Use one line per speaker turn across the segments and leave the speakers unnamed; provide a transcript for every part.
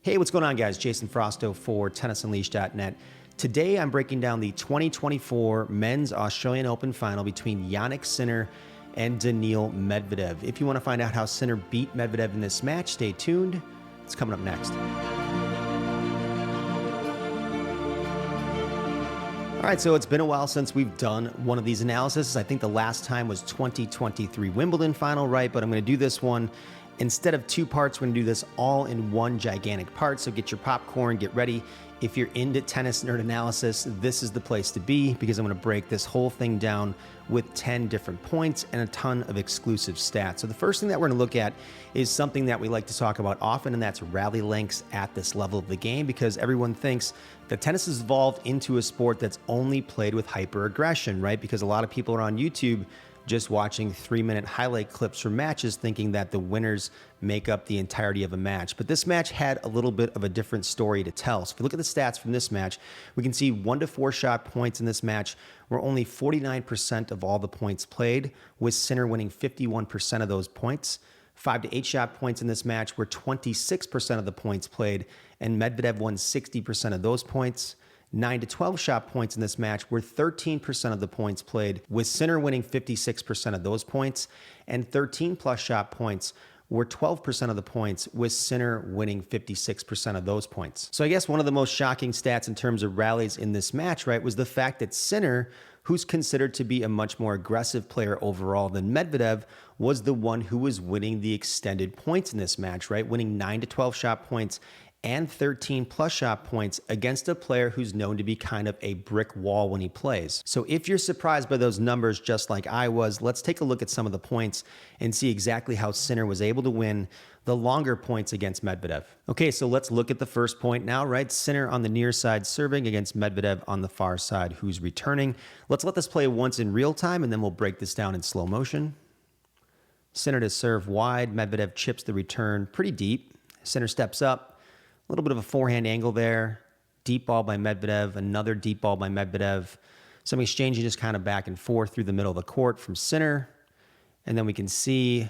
Hey, what's going on, guys? Jason Frausto for TennisUnleashed.net. Today, I'm breaking down the 2024 Men's Australian Open Final between Jannik Sinner and Daniil Medvedev. If you want to find out how Sinner beat Medvedev in this match, stay tuned. It's coming up next. All right, so it's been a while since we've done one of these analyses. I think the last time was 2023 Wimbledon final, right? But I'm going to do this one instead of two parts. We're going to do this all in one gigantic part. So get your popcorn, get ready. If you're into tennis nerd analysis, this is the place to be, because I'm going to break this whole thing down with 10 different points and a ton of exclusive stats. So the first thing that we're going to look at is something that we like to talk about often, and that's rally lengths at this level of the game, because everyone thinks that tennis has evolved into a sport that's only played with hyper aggression, right? Because a lot of people are on YouTube just watching 3-minute highlight clips from matches, thinking that the winners make up the entirety of a match. But this match had a little bit of a different story to tell. So if you look at the stats from this match, we can see 1 to 4 shot points in this match were only 49% of all the points played, with Sinner winning 51% of those points. 5 to 8 shot points in this match were 26% of the points played, and Medvedev won 60% of those points. 9 to 12 shot points in this match were 13% of the points played, with Sinner winning 56% of those points, and 13 plus shot points were 12% of the points, with Sinner winning 56% of those points. So I guess one of the most shocking stats in terms of rallies in this match, right, was the fact that Sinner, who's considered to be a much more aggressive player overall than Medvedev, was the one who was winning the extended points in this match, right, winning 9 to 12 shot points and 13 plus shot points against a player who's known to be kind of a brick wall when he plays. So if you're surprised by those numbers just like I was, let's take a look at some of the points and see exactly how Sinner was able to win the longer points against Medvedev. Okay, so let's look at the first point now, right? Sinner on the near side serving against Medvedev on the far side who's returning. Let's let this play once in real time, and then we'll break this down in slow motion. Sinner to serve wide. Medvedev chips the return pretty deep. Sinner steps up. A little bit of a forehand angle there. Deep ball by Medvedev, another deep ball by Medvedev. Some exchanging just kind of back and forth through the middle of the court from Sinner. And then we can see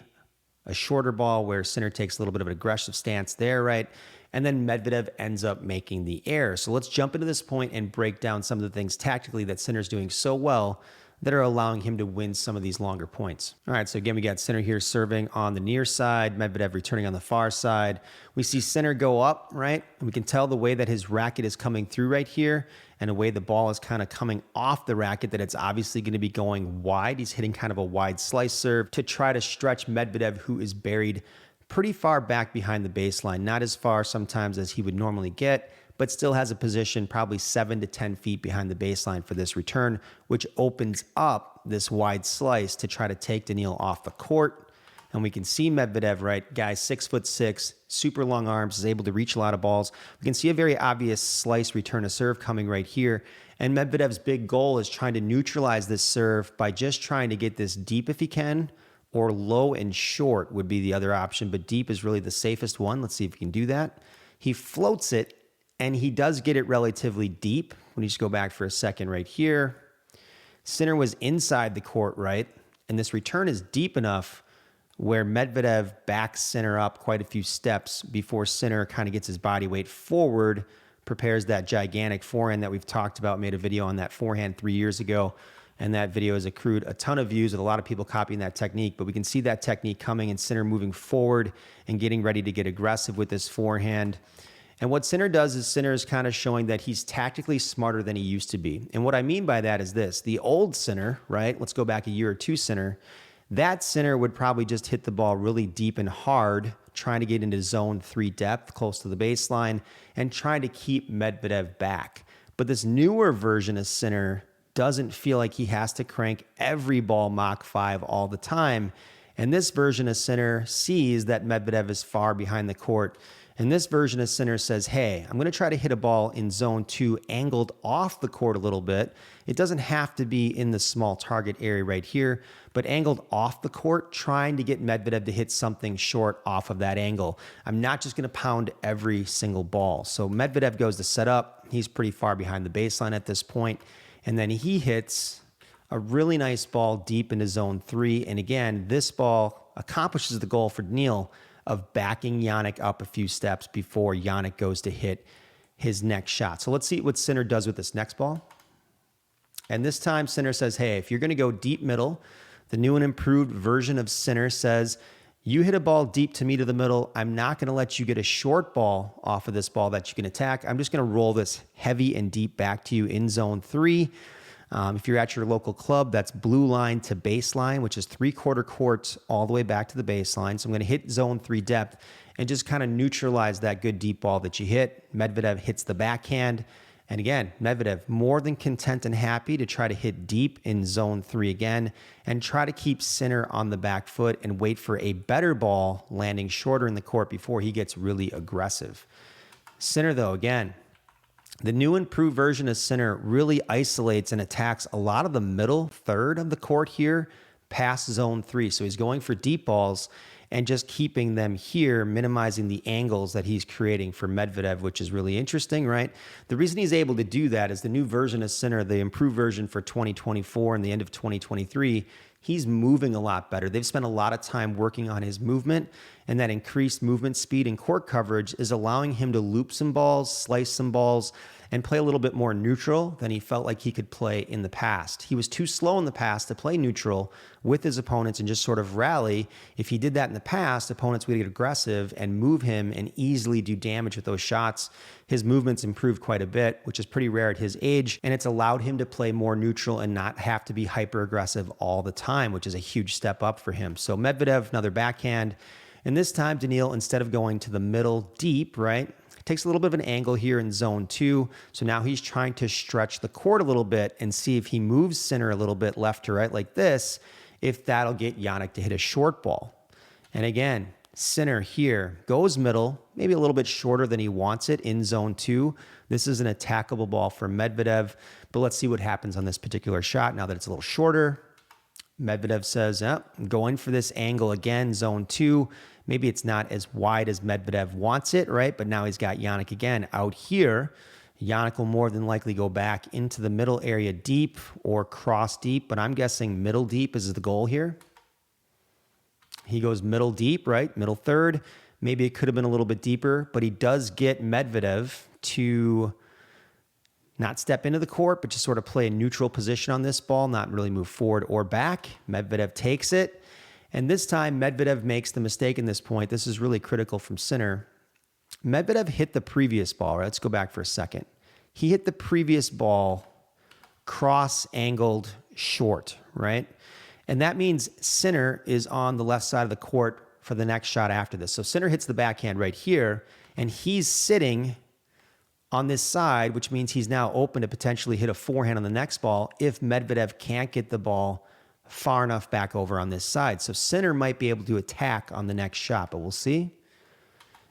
a shorter ball where Sinner takes a little bit of an aggressive stance there, right? And then Medvedev ends up making the error. So let's jump into this point and break down some of the things tactically that Sinner's doing so well that are allowing him to win some of these longer points. All right, so again, we got Sinner here serving on the near side, Medvedev returning on the far side. We see Sinner go up, right? And we can tell the way that his racket is coming through right here, and the way the ball is kind of coming off the racket, that it's obviously going to be going wide. He's hitting kind of a wide slice serve to try to stretch Medvedev, who is buried pretty far back behind the baseline. Not as far sometimes as he would normally get, but still has a position probably 7 to 10 feet behind the baseline for this return, which opens up this wide slice to try to take Daniil off the court. And we can see Medvedev, right? Guy 6'6", super long arms, is able to reach a lot of balls. We can see a very obvious slice return to serve coming right here. And Medvedev's big goal is trying to neutralize this serve by just trying to get this deep if he can, or low and short would be the other option, but deep is really the safest one. Let's see if he can do that. He floats it, and he does get it relatively deep. Let me just go back for a second right here. Sinner was inside the court, right? And this return is deep enough where Medvedev backs Sinner up quite a few steps before Sinner kind of gets his body weight forward, prepares that gigantic forehand that we've talked about, made a video on that forehand 3 years ago. And that video has accrued a ton of views with a lot of people copying that technique. But we can see that technique coming, and Sinner moving forward and getting ready to get aggressive with this forehand. And what Sinner does is Sinner is kind of showing that he's tactically smarter than he used to be. And what I mean by that is this. The old Sinner, right? Let's go back a year or two Sinner. That Sinner would probably just hit the ball really deep and hard, trying to get into zone 3 depth, close to the baseline, and trying to keep Medvedev back. But this newer version of Sinner doesn't feel like he has to crank every ball Mach 5 all the time. And this version of Sinner sees that Medvedev is far behind the court. And this version of Sinner says, hey, I'm going to try to hit a ball in zone 2 angled off the court a little bit. It doesn't have to be in the small target area right here, but angled off the court, trying to get Medvedev to hit something short off of that angle. I'm not just going to pound every single ball. So Medvedev goes to set up. He's pretty far behind the baseline at this point. And then he hits a really nice ball deep into zone 3. And again, this ball accomplishes the goal for Daniil of backing Jannik up a few steps before Jannik goes to hit his next shot. So let's see what Sinner does with this next ball. And this time Sinner says, hey, if you're going to go deep middle, the new and improved version of Sinner says, you hit a ball deep to me to the middle. I'm not going to let you get a short ball off of this ball that you can attack. I'm just going to roll this heavy and deep back to you in zone 3. If you're at your local club, that's blue line to baseline, which is 3/4 court all the way back to the baseline. So I'm going to hit zone 3 depth and just kind of neutralize that good deep ball that you hit. Medvedev hits the backhand. And again, Medvedev more than content and happy to try to hit deep in zone 3 again and try to keep Sinner on the back foot and wait for a better ball landing shorter in the court before he gets really aggressive. Sinner, though, again, the new improved version of Sinner really isolates and attacks a lot of the middle third of the court here past zone 3. So he's going for deep balls and just keeping them here, minimizing the angles that he's creating for Medvedev, which is really interesting, right? The reason he's able to do that is the new version of Sinner, the improved version for 2024 and the end of 2023, he's moving a lot better. They've spent a lot of time working on his movement, and that increased movement speed and court coverage is allowing him to loop some balls, slice some balls, and play a little bit more neutral than he felt like he could play in the past. He was too slow in the past to play neutral with his opponents and just sort of rally. If he did that in the past, opponents would get aggressive and move him and easily do damage with those shots. His movement's improved quite a bit, which is pretty rare at his age, and it's allowed him to play more neutral and not have to be hyper aggressive all the time, which is a huge step up for him. So Medvedev, another backhand. And this time, Daniil, instead of going to the middle deep, right, takes a little bit of an angle here in zone 2. So now he's trying to stretch the court a little bit and see if he moves Sinner a little bit left to right like this, if that'll get Jannik to hit a short ball. And again, Sinner here goes middle, maybe a little bit shorter than he wants it in zone 2. This is an attackable ball for Medvedev, but let's see what happens on this particular shot now that it's a little shorter. Medvedev says, I'm going for this angle again, zone 2. Maybe it's not as wide as Medvedev wants it, right? But now he's got Jannik again out here. Jannik will more than likely go back into the middle area deep or cross deep, but I'm guessing middle deep is the goal here. He goes middle deep, right? Middle third. Maybe it could have been a little bit deeper, but he does get Medvedev to not step into the court, but just sort of play a neutral position on this ball, not really move forward or back. Medvedev takes it. And this time, Medvedev makes the mistake in this point. This is really critical from Sinner. Medvedev hit the previous ball, right? Let's go back for a second. He hit the previous ball cross-angled short, right? And that means Sinner is on the left side of the court for the next shot after this. So Sinner hits the backhand right here, and he's sitting on this side, which means he's now open to potentially hit a forehand on the next ball if Medvedev can't get the ball far enough back over on this side. So Sinner might be able to attack on the next shot, but we'll see.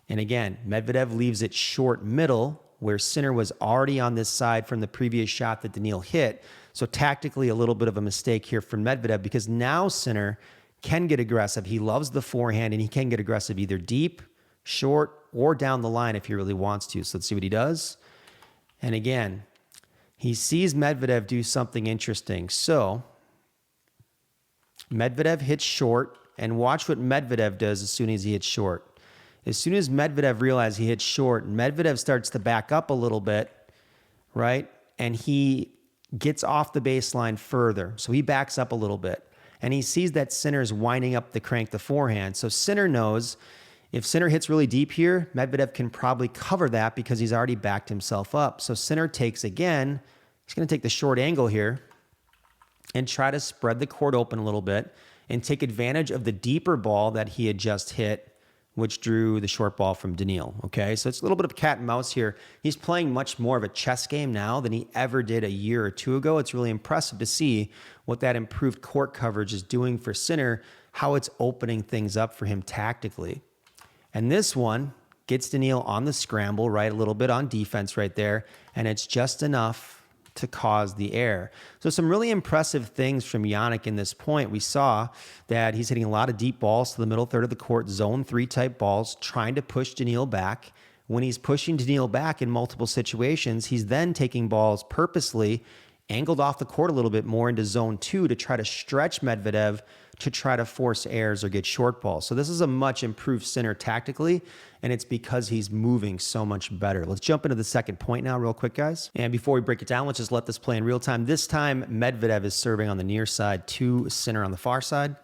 And again, Medvedev leaves it short middle, where Sinner was already on this side from the previous shot that Daniil hit. So tactically, a little bit of a mistake here from Medvedev, because now Sinner can get aggressive. He loves the forehand, and he can get aggressive either deep, short, or down the line if he really wants to. So let's see what he does. And again, he sees Medvedev do something interesting. So Medvedev hits short, and watch what Medvedev does as soon as he hits short. As soon as Medvedev realizes he hits short, Medvedev starts to back up a little bit, right? And he gets off the baseline further. So he backs up a little bit. And he sees that Sinner's winding up the crank the forehand. So Sinner knows if Sinner hits really deep here, Medvedev can probably cover that because he's already backed himself up. So Sinner takes again. He's going to take the short angle here and try to spread the court open a little bit and take advantage of the deeper ball that he had just hit, which drew the short ball from Daniil, okay? So it's a little bit of cat and mouse here. He's playing much more of a chess game now than he ever did a year or two ago. It's really impressive to see what that improved court coverage is doing for Sinner, how it's opening things up for him tactically. And this one gets Daniil on the scramble, right? A little bit on defense right there, and it's just enough to cause the error. So some really impressive things from Jannik in this point. We saw that he's hitting a lot of deep balls to the middle third of the court, zone 3 type balls, trying to push Daniil back. When he's pushing Daniil back in multiple situations, he's then taking balls purposely angled off the court a little bit more into zone 2 to try to stretch Medvedev to try to force airs or get short balls. So this is a much improved Sinner tactically, and it's because he's moving so much better. Let's jump into the second point now real quick, guys. And before we break it down, let's just let this play in real time. This time, Medvedev is serving on the near side to Sinner on the far side.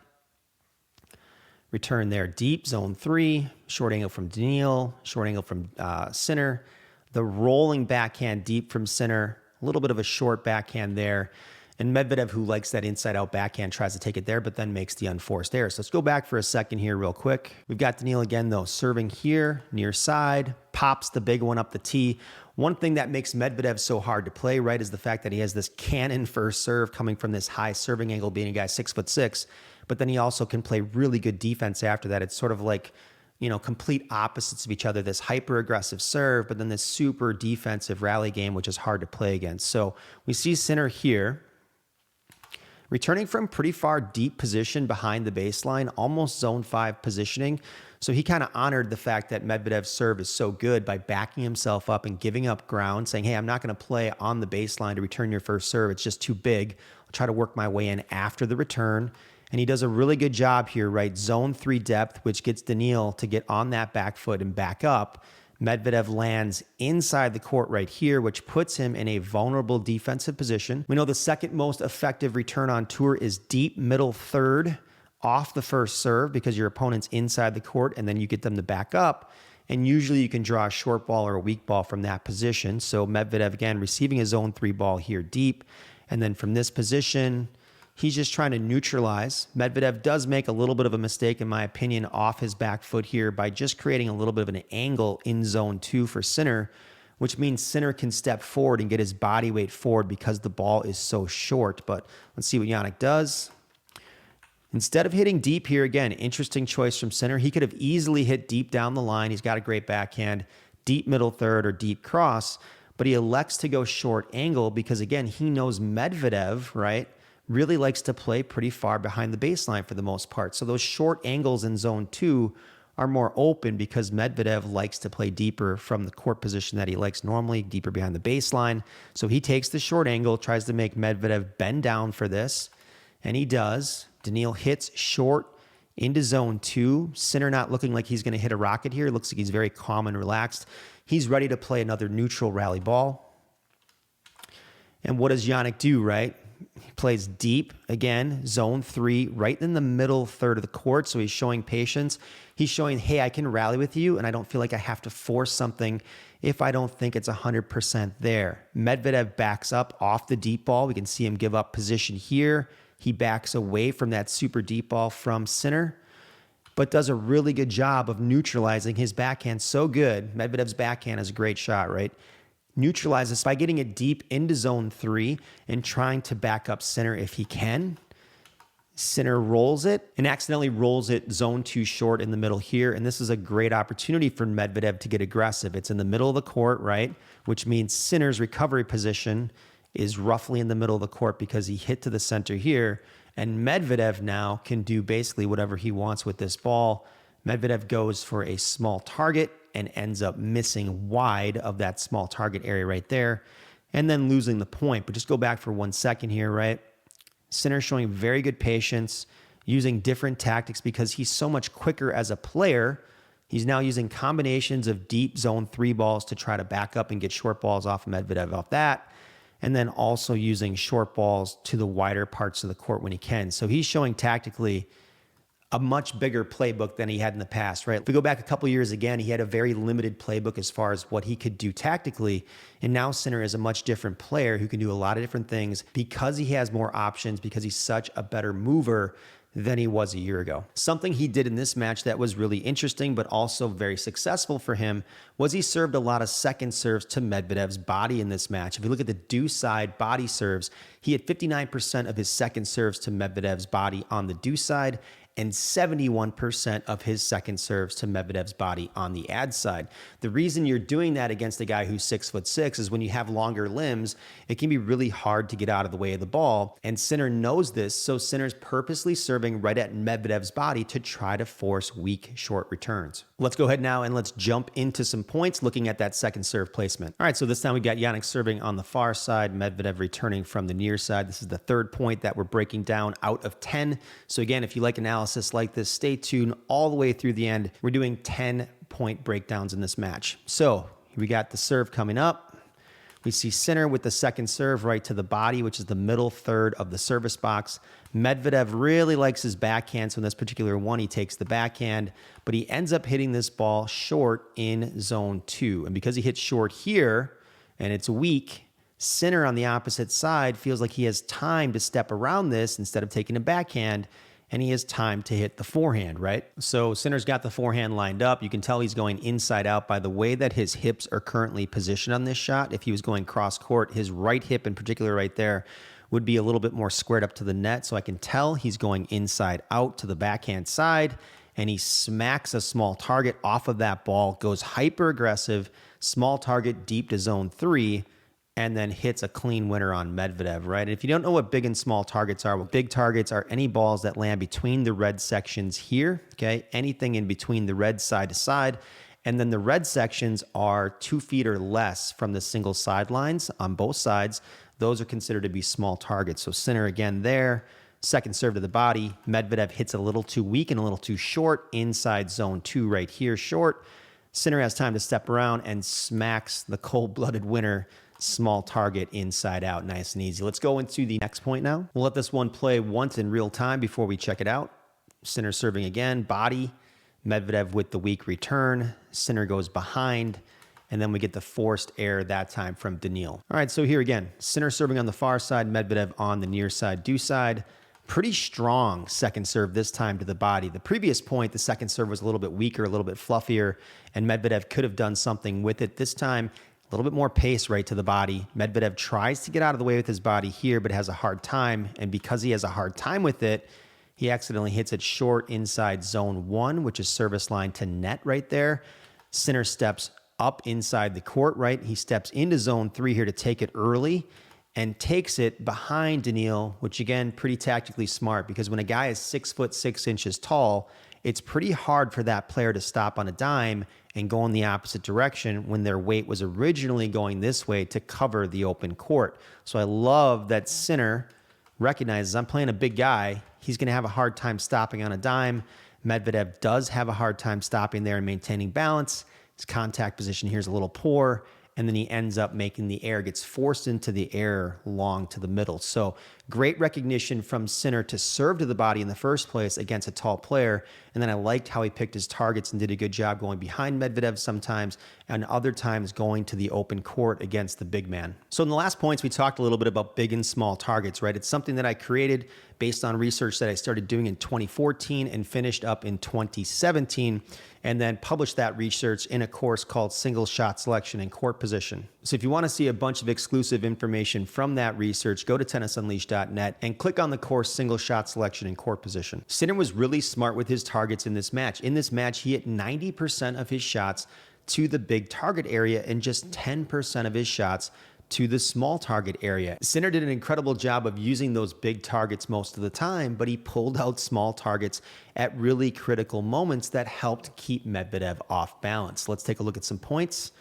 Return there deep, zone 3, short angle from Daniil, short angle from Sinner. The rolling backhand deep from Sinner, a little bit of a short backhand there. And Medvedev, who likes that inside-out backhand, tries to take it there, but then makes the unforced error. So let's go back for a second here real quick. We've got Daniil again, though, serving here, near side, pops the big one up the tee. One thing that makes Medvedev so hard to play, right, is the fact that he has this cannon first serve coming from this high serving angle, being a guy 6'6", but then he also can play really good defense after that. It's sort of like, you know, complete opposites of each other, this hyper-aggressive serve, but then this super defensive rally game, which is hard to play against. So we see Sinner here, returning from pretty far deep position behind the baseline, almost zone 5 positioning. So he kind of honored the fact that Medvedev's serve is so good by backing himself up and giving up ground, saying, hey, I'm not going to play on the baseline to return your first serve. It's just too big. I'll try to work my way in after the return. And he does a really good job here, right? Zone 3 depth, which gets Daniil to get on that back foot and back up. Medvedev lands inside the court right here, which puts him in a vulnerable defensive position. We know the second most effective return on tour is deep middle third off the first serve because your opponent's inside the court and then you get them to back up. And usually you can draw a short ball or a weak ball from that position. So Medvedev, again, receiving a zone 3 ball here deep. And then from this position, he's just trying to neutralize. Medvedev does make a little bit of a mistake, in my opinion, off his back foot here by just creating a little bit of an angle in zone 2 for Sinner, which means Sinner can step forward and get his body weight forward because the ball is so short. But let's see what Jannik does. Instead of hitting deep here, again, interesting choice from Sinner. He could have easily hit deep down the line. He's got a great backhand, deep middle third or deep cross, but he elects to go short angle because, again, he knows Medvedev, right, really likes to play pretty far behind the baseline for the most part. So those short angles in zone 2 are more open because Medvedev likes to play deeper from the court position that he likes normally, deeper behind the baseline. So he takes the short angle, tries to make Medvedev bend down for this, and he does. Daniil hits short into zone 2. Sinner not looking like he's going to hit a rocket here. Looks like he's very calm and relaxed. He's ready to play another neutral rally ball. And what does Jannik do, right? He plays deep, again, zone 3, right in the middle third of the court. So he's showing patience. He's showing, hey, I can rally with you, and I don't feel like I have to force something if I don't think it's 100% there. Medvedev backs up off the deep ball. We can see him give up position here. He backs away from that super deep ball from Sinner, but does a really good job of neutralizing his backhand so good. Medvedev's backhand is a great shot, right? Neutralizes by getting it deep into zone 3 and trying to back up Sinner if he can. Sinner rolls it and accidentally rolls it zone 2 short in the middle here. And this is a great opportunity for Medvedev to get aggressive. It's in the middle of the court, right? Which means Sinner's recovery position is roughly in the middle of the court because he hit to the center here. And Medvedev now can do basically whatever he wants with this ball. Medvedev goes for a small target and ends up missing wide of that small target area right there and then losing the point. But just go back for 1 second here, right? Sinner showing very good patience, using different tactics because he's so much quicker as a player. He's now using combinations of deep zone 3 balls to try to back up and get short balls off of Medvedev off that. And then also using short balls to the wider parts of the court when he can. So he's showing tactically a much bigger playbook than he had in the past, right? If we go back a couple years again, he had a very limited playbook as far as what he could do tactically. And now Sinner is a much different player who can do a lot of different things because he has more options, because he's such a better mover than he was a year ago. Something he did in this match that was really interesting, but also very successful for him, was he served a lot of second serves to Medvedev's body in this match. If you look at the deuce side body serves, he had 59% of his second serves to Medvedev's body on the deuce side, and 71% of his second serves to Medvedev's body on the ad side. The reason you're doing that against a guy who's 6'6" is when you have longer limbs, it can be really hard to get out of the way of the ball. And Sinner knows this, so Sinner's purposely serving right at Medvedev's body to try to force weak short returns. Let's go ahead now and let's jump into some points looking at that second serve placement. All right, so this time we got Jannik serving on the far side, Medvedev returning from the near side. This is the third point that we're breaking down out of 10. So again, if you like analysis like this, stay tuned all the way through the end. We're doing 10-point breakdowns in this match. So we got the serve coming up. We see Sinner with the second serve right to the body, which is the middle third of the service box. Medvedev really likes his backhand, so in this particular one, he takes the backhand, but he ends up hitting this ball short in zone 2. And because he hits short here, and it's weak, Sinner on the opposite side feels like he has time to step around this instead of taking a backhand, and he has time to hit the forehand, right? So Sinner's got the forehand lined up. You can tell he's going inside out by the way that his hips are currently positioned on this shot. If he was going cross court, his right hip in particular right there would be a little bit more squared up to the net. So I can tell he's going inside out to the backhand side, and he smacks a small target off of that ball, goes hyper aggressive, small target deep to zone 3, and then hits a clean winner on Medvedev, right? And if you don't know what big and small targets are, well, big targets are any balls that land between the red sections here, okay? Anything in between the red side to side. And then the red sections are 2 feet or less from the single sidelines on both sides. Those are considered to be small targets. So Sinner again there, second serve to the body. Medvedev hits a little too weak and a little too short inside zone 2 right here, short. Sinner has time to step around and smacks the cold-blooded winner, small target inside out, nice and easy. Let's go into the next point now. We'll let this one play once in real time before we check it out. Sinner serving again, body. Medvedev with the weak return. Sinner goes behind, and then we get the forced error that time from Daniil. All right, so here again, Sinner serving on the far side, Medvedev on the near side, due side. Pretty strong second serve this time to the body. The previous point, the second serve was a little bit weaker, a little bit fluffier, and Medvedev could have done something with it. This time, a little bit more pace right to the body. Medvedev tries to get out of the way with his body here, but has a hard time. And because he has a hard time with it, he accidentally hits it short inside zone 1, which is service line to net right there. Sinner steps up inside the court, right? He steps into zone 3 here to take it early and takes it behind Daniil, which again, pretty tactically smart, because when a guy is 6'6" tall, it's pretty hard for that player to stop on a dime and go in the opposite direction when their weight was originally going this way to cover the open court. So I love that Sinner recognizes I'm playing a big guy. He's going to have a hard time stopping on a dime. Medvedev does have a hard time stopping there and maintaining balance. His contact position here is a little poor, and then he ends up making the air, gets forced into the air long to the middle. So great recognition from Sinner to serve to the body in the first place against a tall player. And then I liked how he picked his targets and did a good job going behind Medvedev sometimes, and other times going to the open court against the big man. So in the last points, we talked a little bit about big and small targets, right? It's something that I created based on research that I started doing in 2014 and finished up in 2017, and then published that research in a course called Single Shot Selection and Court Position. So if you want to see a bunch of exclusive information from that research, go to tennisunleashed.net and click on the course Single Shot Selection and Court Position. Sinner was really smart with his targets in this match. In this match, he hit 90% of his shots to the big target area and just 10% of his shots to the small target area. Sinner did an incredible job of using those big targets most of the time, but he pulled out small targets at really critical moments that helped keep Medvedev off balance. Let's take a look at some points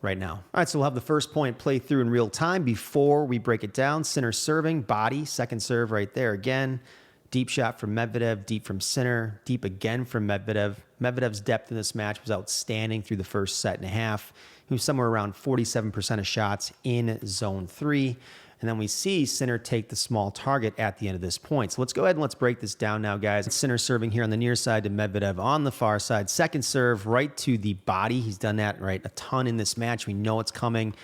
right now. All right, so we'll have the first point play through in real time before we break it down. Sinner serving, body, second serve right there again. Deep shot from Medvedev, deep from Sinner, deep again from Medvedev. Medvedev's depth in this match was outstanding through the first set and a half. He was somewhere around 47% of shots in zone 3. And then we see Sinner take the small target at the end of this point. So let's go ahead and let's break this down now, guys. Sinner serving here on the near side to Medvedev on the far side. Second serve right to the body. He's done that right a ton in this match. We know it's coming.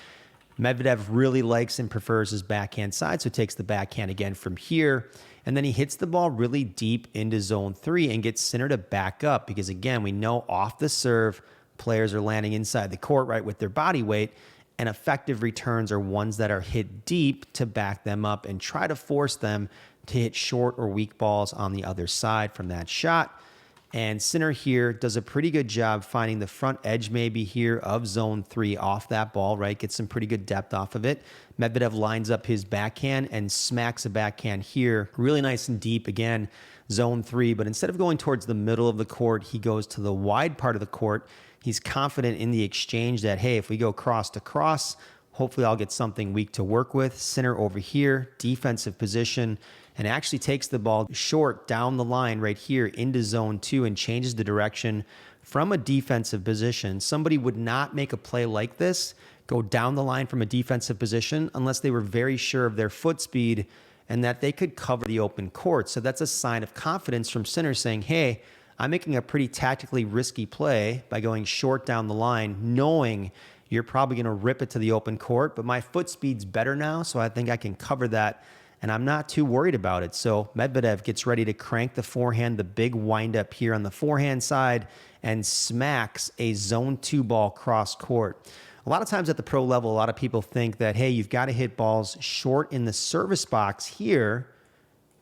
Medvedev really likes and prefers his backhand side, so takes the backhand again from here. And then he hits the ball really deep into zone 3 and gets Sinner to back up because, again, we know off the serve, players are landing inside the court right with their body weight, and effective returns are ones that are hit deep to back them up and try to force them to hit short or weak balls on the other side from that shot. And Sinner here does a pretty good job finding the front edge maybe here of zone 3 off that ball, right? Gets some pretty good depth off of it. Medvedev lines up his backhand and smacks a backhand here. Really nice and deep, again, zone 3. But instead of going towards the middle of the court, he goes to the wide part of the court. He's confident in the exchange that, hey, if we go cross to cross, hopefully I'll get something weak to work with. Sinner over here, defensive position, and actually takes the ball short down the line right here into zone 2 and changes the direction from a defensive position. Somebody would not make a play like this, go down the line from a defensive position, unless they were very sure of their foot speed and that they could cover the open court. So that's a sign of confidence from Sinner saying, hey, I'm making a pretty tactically risky play by going short down the line, knowing you're probably going to rip it to the open court, but my foot speed's better now, so I think I can cover that, and I'm not too worried about it. So Medvedev gets ready to crank the forehand, the big windup here on the forehand side, and smacks a zone 2 ball cross court. A lot of times at the pro level, a lot of people think that, hey, you've got to hit balls short in the service box here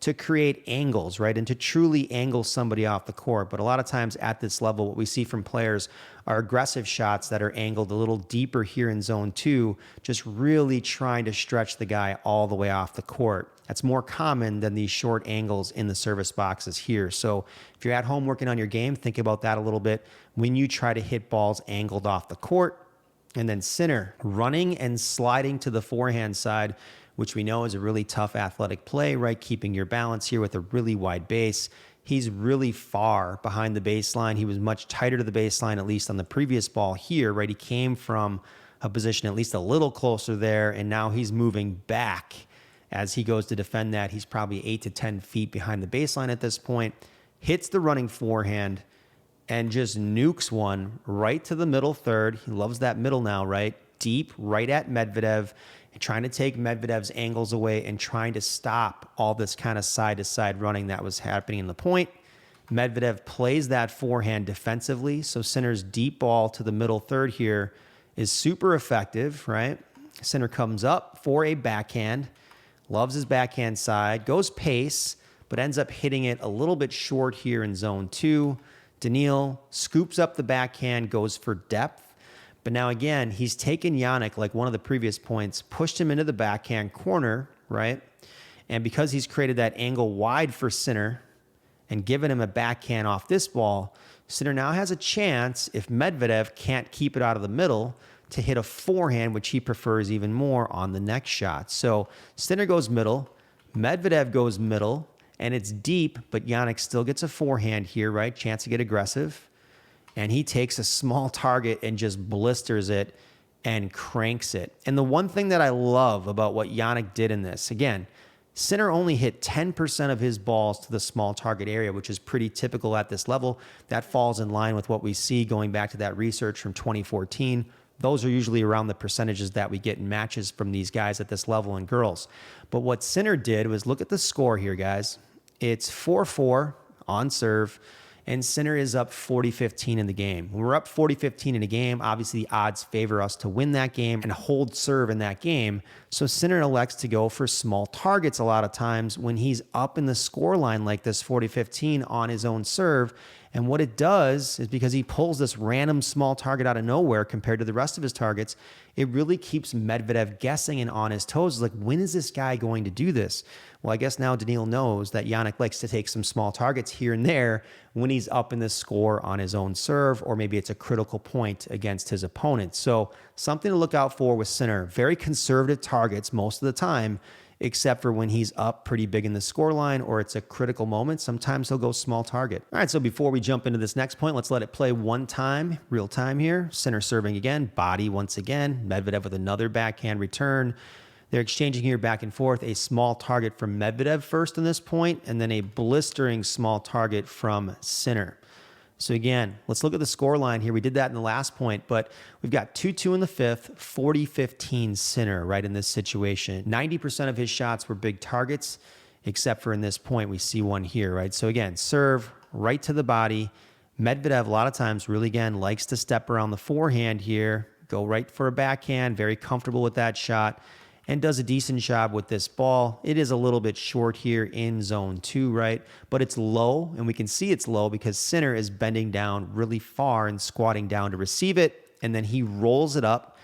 to create angles, right? And to truly angle somebody off the court. But a lot of times at this level, what we see from players are aggressive shots that are angled a little deeper here in zone 2, just really trying to stretch the guy all the way off the court. That's more common than these short angles in the service boxes here. So if you're at home working on your game, think about that a little bit when you try to hit balls angled off the court. And then Sinner running and sliding to the forehand side, which we know is a really tough athletic play, right? Keeping your balance here with a really wide base. He's really far behind the baseline. He was much tighter to the baseline, at least on the previous ball here, right? He came from a position at least a little closer there, and now he's moving back as he goes to defend that. He's probably 8 to 10 feet behind the baseline at this point. Hits the running forehand and just nukes one right to the middle third. He loves that middle now, right? Deep, right at Medvedev, trying to take Medvedev's angles away and trying to stop all this kind of side-to-side running that was happening in the point. Medvedev plays that forehand defensively, so Sinner's deep ball to the middle third here is super effective, right? Sinner comes up for a backhand, loves his backhand side, goes pace, but ends up hitting it a little bit short here in zone 2. Daniil scoops up the backhand, goes for depth. But now again, he's taken Jannik, like one of the previous points, pushed him into the backhand corner, right? And because he's created that angle wide for Sinner and given him a backhand off this ball, Sinner now has a chance, if Medvedev can't keep it out of the middle, to hit a forehand, which he prefers even more on the next shot. So Sinner goes middle, Medvedev goes middle, and it's deep, but Jannik still gets a forehand here, right? Chance to get aggressive. And he takes a small target and just blisters it and cranks it. And the one thing that I love about what Jannik did in this, again, Sinner only hit 10% of his balls to the small target area, which is pretty typical at this level. That falls in line with what we see going back to that research from 2014. Those are usually around the percentages that we get in matches from these guys at this level in girls. But what Sinner did was, look at the score here, guys. It's 4-4 on serve, and Sinner is up 40-15 in the game. When we're up 40-15 in a game, obviously the odds favor us to win that game and hold serve in that game. So Sinner elects to go for small targets a lot of times when he's up in the score line like this, 40-15 on his own serve. And what it does is, because he pulls this random small target out of nowhere compared to the rest of his targets, it really keeps Medvedev guessing and on his toes. Like, when is this guy going to do this? Well, I guess now Daniil knows that Jannik likes to take some small targets here and there when he's up in the score on his own serve, or maybe it's a critical point against his opponent. So something to look out for with Sinner. Very conservative targets most of the time, except for when he's up pretty big in the scoreline or it's a critical moment. Sometimes he'll go small target. All right, so before we jump into this next point, let's let it play one time, real time here. Sinner serving again, body once again. Medvedev with another backhand return. They're exchanging here back and forth. A small target from Medvedev first in this point, and then a blistering small target from Sinner. So again, let's look at the score line here. We did that in the last point, but we've got 2-2 in the fifth, 40-15 Sinner right in this situation. 90% of his shots were big targets, except for in this point, we see one here, right? So again, serve right to the body. Medvedev, a lot of times, really, again, likes to step around the forehand here, go right for a backhand, very comfortable with that shot. and does a decent job with this ball. It is a little bit short here in zone 2, right? But it's low, and we can see it's low because Sinner is bending down really far and squatting down to receive it, and then he rolls it up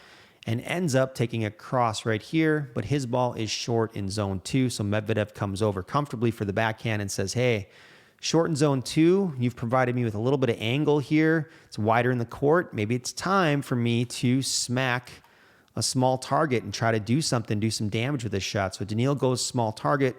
and ends up taking a cross right here, but his ball is short in zone 2, so Medvedev comes over comfortably for the backhand and says, hey, short in zone 2, you've provided me with a little bit of angle here. It's wider in the court. Maybe it's time for me to smack a small target and try to do something, do some damage with this shot. So Daniil goes small target,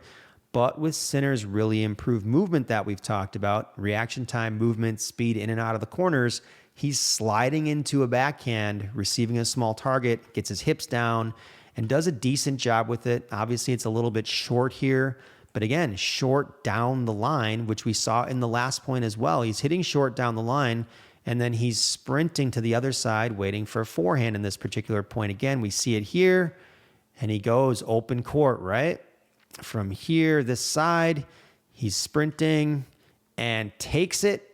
but with Sinner's really improved movement that we've talked about, reaction time, movement, speed in and out of the corners, he's sliding into a backhand, receiving a small target, gets his hips down, and does a decent job with it. Obviously, it's a little bit short here, but again, short down the line, which we saw in the last point as well. He's hitting short down the line, and then he's sprinting to the other side, waiting for a forehand in this particular point. Again, we see it here, and he goes open court, right? From here, this side, he's sprinting and takes it,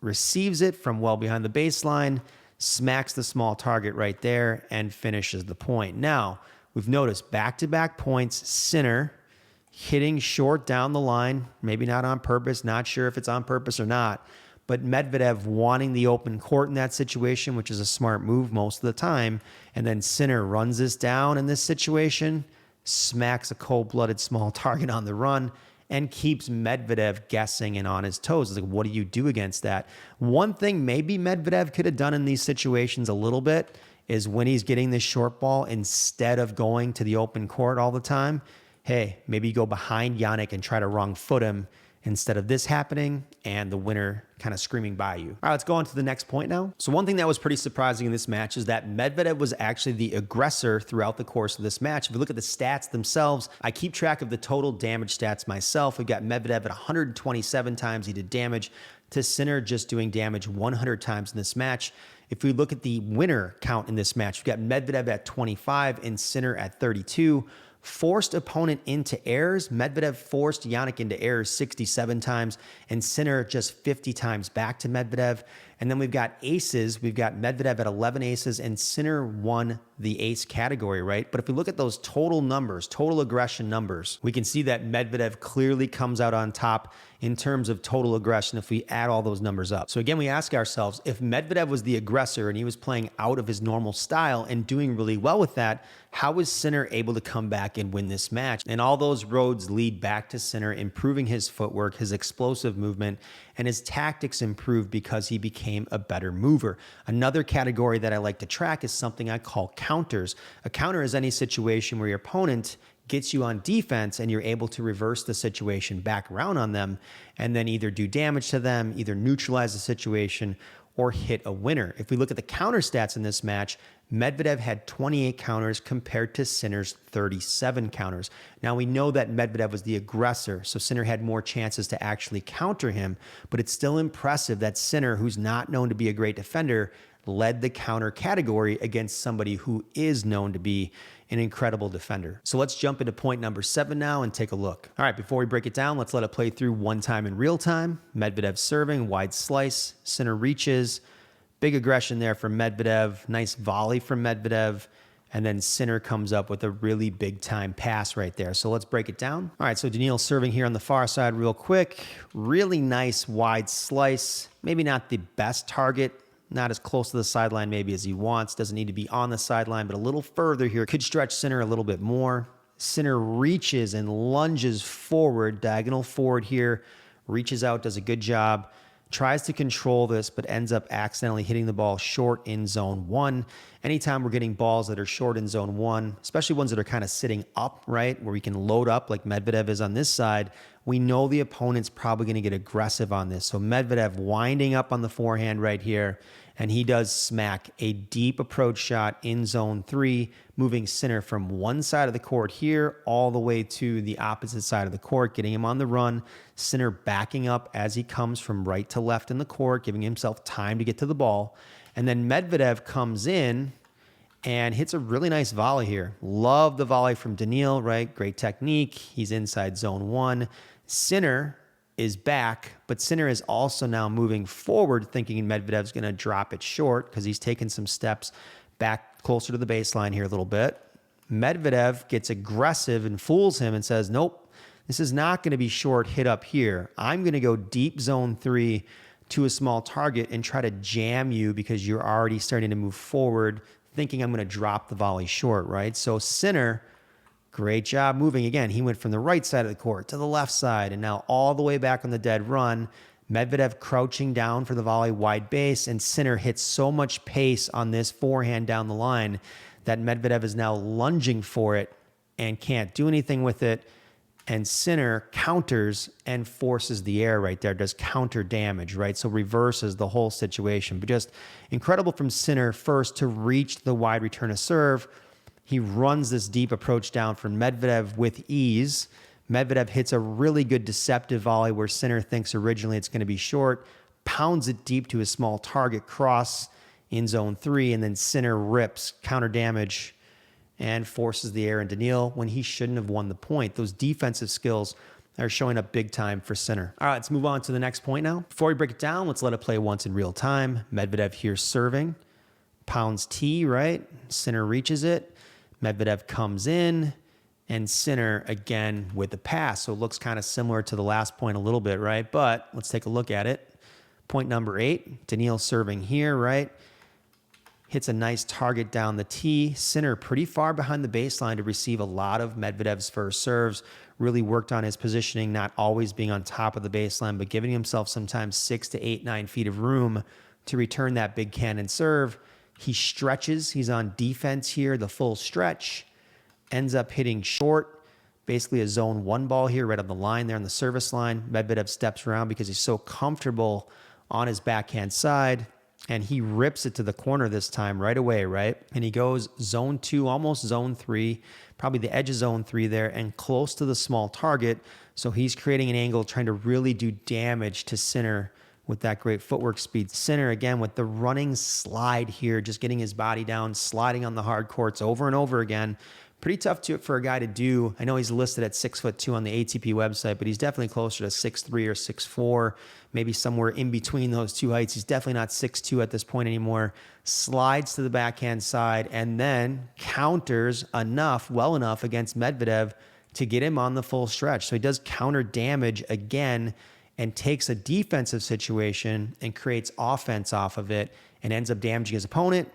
receives it from well behind the baseline, smacks the small target right there, and finishes the point. Now, we've noticed back-to-back points, Sinner hitting short down the line, maybe not on purpose, not sure if it's on purpose or not, but Medvedev wanting the open court in that situation, which is a smart move most of the time, and then Sinner runs this down in this situation, smacks a cold-blooded small target on the run, and keeps Medvedev guessing and on his toes. It's like, what do you do against that? One thing maybe Medvedev could have done in these situations a little bit is when he's getting this short ball, instead of going to the open court all the time, hey, maybe you go behind Jannik and try to wrong foot him instead of this happening and the winner kind of screaming by you. All right, let's go on to the next point now. So one thing that was pretty surprising in this match is that Medvedev was actually the aggressor throughout the course of this match. If you look at the stats themselves, I keep track of the total damage stats myself. We've got Medvedev at 127 times he did damage to Sinner just doing damage 100 times in this match. If we look at the winner count in this match, we've got Medvedev at 25 and Sinner at 32. Forced opponent into errors. Medvedev forced Jannik into errors 67 times and Sinner just 50 times back to Medvedev. And then we've got aces. We've got Medvedev at 11 aces and Sinner won the ace category, right? But if we look at those total numbers, total aggression numbers, we can see that Medvedev clearly comes out on top in terms of total aggression if we add all those numbers up. So again, we ask ourselves, if Medvedev was the aggressor and he was playing out of his normal style and doing really well with that, how was Sinner able to come back and win this match? And all those roads lead back to Sinner improving his footwork, his explosive movement, and his tactics improved because he became a better mover. Another category that I like to track is something I call counters. A counter is any situation where your opponent gets you on defense and you're able to reverse the situation back around on them and then either do damage to them, either neutralize the situation, or hit a winner. If we look at the counter stats in this match, Medvedev had 28 counters compared to Sinner's 37 counters. Now we know that Medvedev was the aggressor, so Sinner had more chances to actually counter him, but it's still impressive that Sinner, who's not known to be a great defender, led the counter category against somebody who is known to be an incredible defender. So let's jump into point number 7 now and take a look. All right, before we break it down, let's let it play through one time in real time. Medvedev serving, wide slice, Sinner reaches, big aggression there from Medvedev, nice volley from Medvedev, and then Sinner comes up with a really big time pass right there. So let's break it down. All right, so Daniil serving here on the far side real quick. Really nice wide slice, maybe not the best target, not as close to the sideline maybe as he wants. Doesn't need to be on the sideline, but a little further here. Could stretch Sinner a little bit more. Sinner reaches and lunges forward, diagonal forward here. Reaches out, does a good job. Tries to control this, but ends up accidentally hitting the ball short in zone 1. Anytime we're getting balls that are short in zone 1, especially ones that are kind of sitting up, right, where we can load up like Medvedev is on this side, we know the opponent's probably going to get aggressive on this. So Medvedev winding up on the forehand right here, and he does smack a deep approach shot in zone 3, moving Sinner from one side of the court here all the way to the opposite side of the court, getting him on the run. Sinner backing up as he comes from right to left in the court, giving himself time to get to the ball. And then Medvedev comes in and hits a really nice volley here. Love the volley from Daniil, right? Great technique. He's inside zone 1. Sinner is back, but Sinner is also now moving forward, thinking Medvedev's going to drop it short because he's taken some steps back closer to the baseline here a little bit. Medvedev gets aggressive and fools him and says, nope, this is not going to be short hit up here. I'm going to go deep zone 3 to a small target and try to jam you because you're already starting to move forward, thinking I'm going to drop the volley short, right? So Sinner, great job moving. Again, he went from the right side of the court to the left side and now all the way back on the dead run. Medvedev crouching down for the volley wide base, and Sinner hits so much pace on this forehand down the line that Medvedev is now lunging for it and can't do anything with it. And Sinner counters and forces the air right there, does counter damage, right? So reverses the whole situation. But just incredible from Sinner first to reach the wide return of serve. He runs this deep approach down from Medvedev with ease. Medvedev hits a really good deceptive volley where Sinner thinks originally it's going to be short, pounds it deep to a small target cross in zone 3, and then Sinner rips counter damage and forces the air in Daniil when he shouldn't have won the point. Those defensive skills are showing up big time for Sinner. All right, let's move on to the next point now. Before we break it down, let's let it play once in real time. Medvedev here serving, pounds T, right? Sinner reaches it. Medvedev comes in, and Sinner again with the pass. So it looks kind of similar to the last point a little bit, right? But let's take a look at it. Point number 8, Daniil serving here, right? Hits a nice target down the tee. Sinner pretty far behind the baseline to receive a lot of Medvedev's first serves. Really worked on his positioning, not always being on top of the baseline, but giving himself sometimes 6 to 8, 9 feet of room to return that big cannon serve. He stretches. He's on defense here, the full stretch. Ends up hitting short, basically a zone 1 ball here, right on the line there on the service line. Medvedev steps around because he's so comfortable on his backhand side, and he rips it to the corner this time right away, right? And he goes zone 2, almost zone 3, probably the edge of zone 3 there, and close to the small target. So he's creating an angle, trying to really do damage to Sinner with that great footwork speed. Sinner, again, with the running slide here, just getting his body down, sliding on the hard courts over and over again. Pretty tough for a guy to do. I know he's listed at 6'2" on the ATP website, but he's definitely closer to 6'3" or 6'4", maybe somewhere in between those two heights. He's definitely not 6'2" at this point anymore. Slides to the backhand side and then counters well enough against Medvedev to get him on the full stretch. So he does counter damage again and takes a defensive situation and creates offense off of it and ends up damaging his opponent.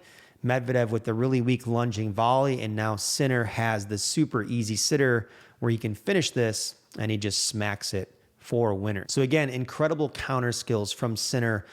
Medvedev with the really weak lunging volley, and now Sinner has the super easy sitter where he can finish this, and he just smacks it for a winner. So again, incredible counter skills from Sinner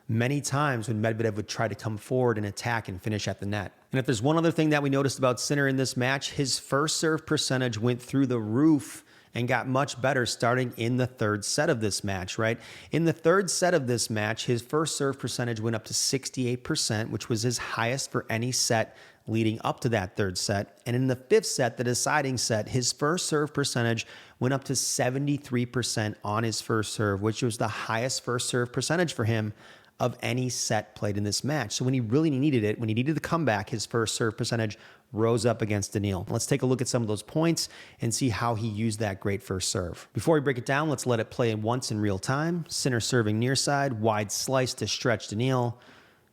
many times when Medvedev would try to come forward and attack and finish at the net. And if there's one other thing that we noticed about Sinner in this match, his first serve percentage went through the roof and got much better starting in the third set of this match, right? In the third set of this match, his first serve percentage went up to 68%, which was his highest for any set leading up to that third set. And in the fifth set, the deciding set, his first serve percentage went up to 73% on his first serve, which was the highest first serve percentage for him of any set played in this match. So when he really needed it, when he needed the comeback, his first serve percentage rose up against Daniil. Let's take a look at some of those points and see how he used that great first serve. Before we break it down, let's let it play once in real time. Sinner serving near side, wide slice to stretch Daniil.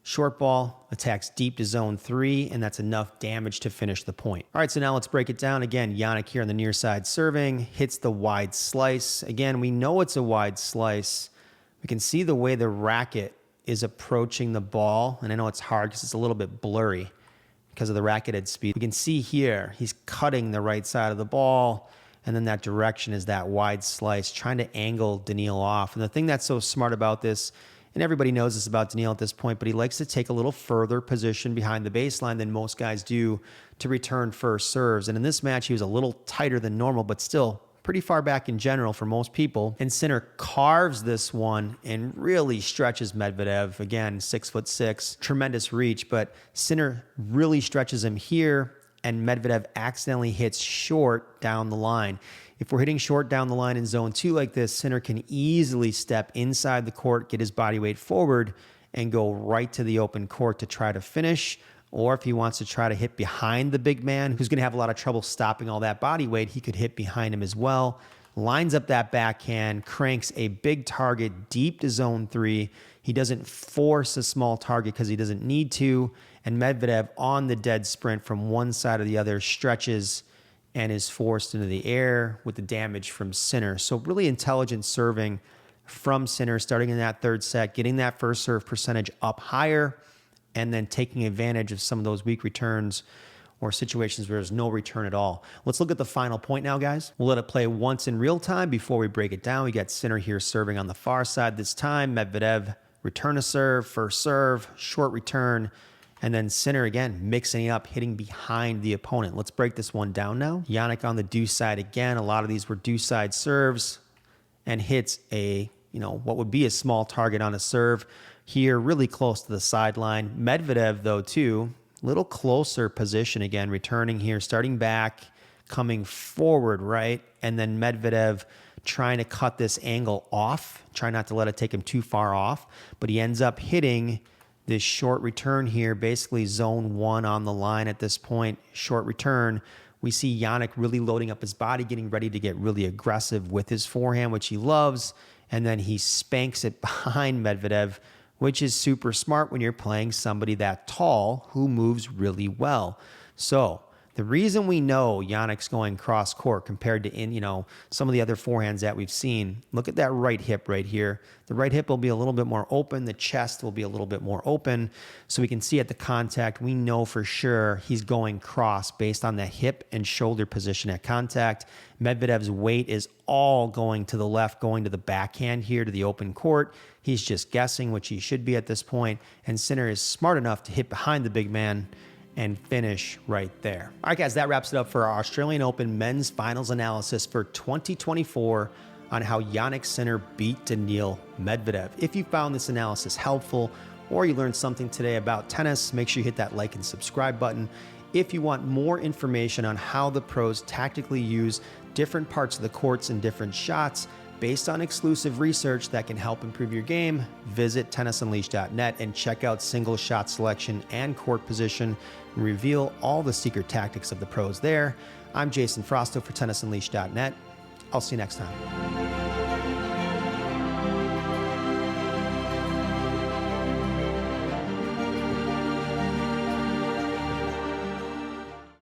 Short ball, attacks deep to zone 3, and that's enough damage to finish the point. All right, so now let's break it down. Again, Jannik here on the near side serving, hits the wide slice. Again, we know it's a wide slice. We can see the way the racket is approaching the ball, and I know it's hard because it's a little bit blurry because of the racket head speed. We can see here, he's cutting the right side of the ball, and then that direction is that wide slice, trying to angle Daniil off. And the thing that's so smart about this, and everybody knows this about Daniil at this point, but he likes to take a little further position behind the baseline than most guys do to return first serves. And in this match, he was a little tighter than normal, but still pretty far back in general for most people. And Sinner carves this one and really stretches Medvedev. Again, 6'6", tremendous reach, but Sinner really stretches him here, and Medvedev accidentally hits short down the line. If we're hitting short down the line in zone 2 like this, Sinner can easily step inside the court, get his body weight forward, and go right to the open court to try to finish. Or if he wants to try to hit behind the big man, who's going to have a lot of trouble stopping all that body weight, he could hit behind him as well. Lines up that backhand, cranks a big target deep to zone 3. He doesn't force a small target because he doesn't need to, And Medvedev on the dead sprint from one side to the other stretches and is forced into the air with the damage from Sinner. So really intelligent serving from Sinner starting in that third set, getting that first serve percentage up higher, and then taking advantage of some of those weak returns or situations where there's no return at all. Let's look at the final point now, guys. We'll let it play once in real time before we break it down. We got Sinner here serving on the far side this time. Medvedev, return a serve, first serve, short return, and then Sinner again, mixing up, hitting behind the opponent. Let's break this one down now. Jannik on the deuce side again. A lot of these were deuce side serves and hits a, what would be a small target on a serve here, really close to the sideline. Medvedev, though, too, little closer position again, returning here, starting back, coming forward, right? And then Medvedev trying to cut this angle off, try not to let it take him too far off, but he ends up hitting this short return here, basically zone 1 on the line at this point, short return. We see Jannik really loading up his body, getting ready to get really aggressive with his forehand, which he loves, and then he spanks it behind Medvedev, which is super smart when you're playing somebody that tall who moves really well. So the reason we know Jannik's going cross court compared to some of the other forehands that we've seen, look at that right hip right here. The right hip will be a little bit more open. The chest will be a little bit more open. So we can see at the contact, we know for sure he's going cross based on the hip and shoulder position at contact. Medvedev's weight is all going to the left, going to the backhand here to the open court. He's just guessing, which he should be at this point. And Sinner is smart enough to hit behind the big man and finish right there. All right, guys, that wraps it up for our Australian Open men's finals analysis for 2024 on how Jannik Sinner beat Daniil Medvedev. If you found this analysis helpful or you learned something today about tennis, make sure you hit that like and subscribe button. If you want more information on how the pros tactically use different parts of the courts and different shots based on exclusive research that can help improve your game, visit tennisunleashed.net and check out single shot selection and court position and reveal all the secret tactics of the pros there. I'm Jason Frausto for tennisunleashed.net. I'll see you next time.